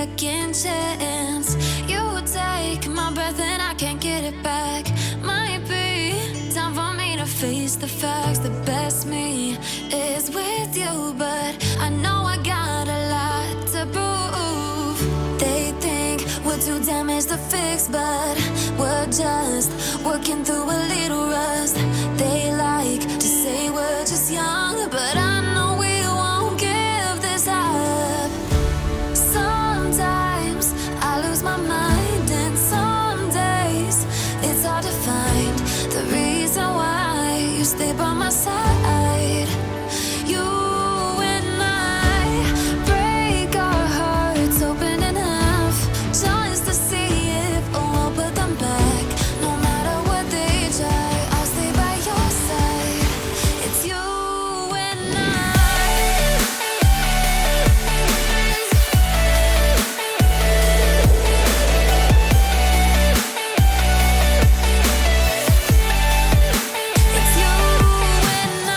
second chance. You take my breath and I can't get it back. Might be time for me to face the facts. The best me is with you, but I know I got a lot to prove. They think we're too damaged to fix, but we're just working through a little rust. They like to say we're just young, but I know we won't give this up. Sometimes I lose my mind, and some days it's hard to find the reason why you stay by my side. You and I break our hearts open in half, just to see if we'll put them back. No matter what they try, I'll stay by your side. It's you and I. It's you and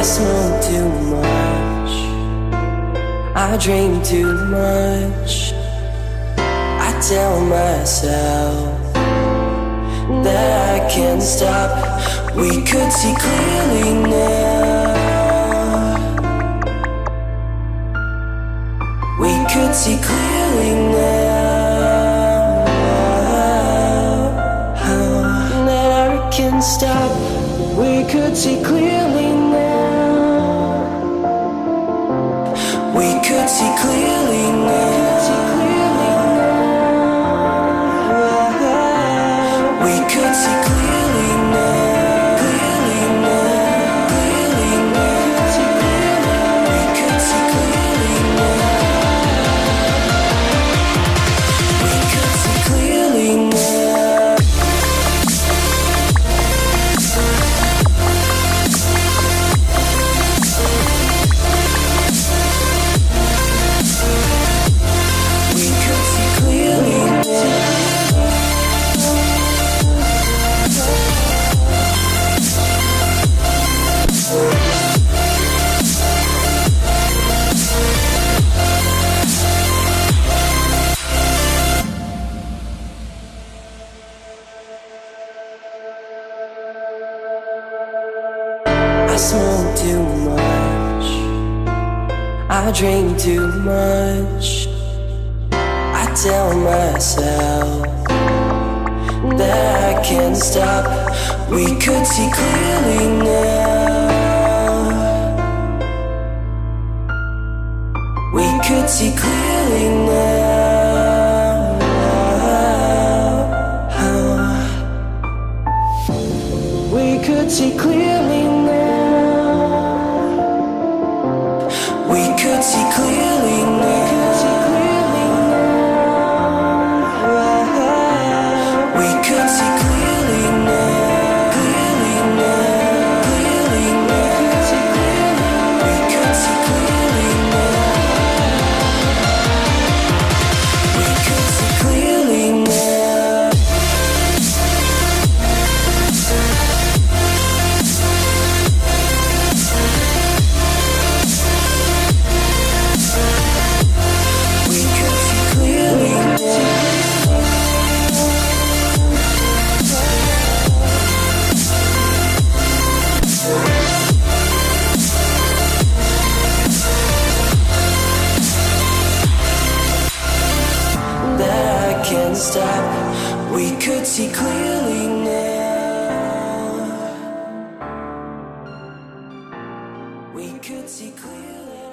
smoke too much, I dream too much. I tell myself that I can't stop. We could see clearly now. We could see clearly now. That I can't stop. We could see clearly now. We could see clearly now. We could see clearly now. Clearly now. Clearly now. We could see clearly now. We could see clearly now. We could see clearly now. I smoke too much, I drink too much. I tell myself that I can't stop. We could see clearly now. We could see clearly now. We could see clearly now. We could see clearly now. We could see clearly now. Clearly now. Clearly now. We could see clearly now. We could see clearly now. We could see clearly now. That I can't stop. We could see clearly now. We could see clearly.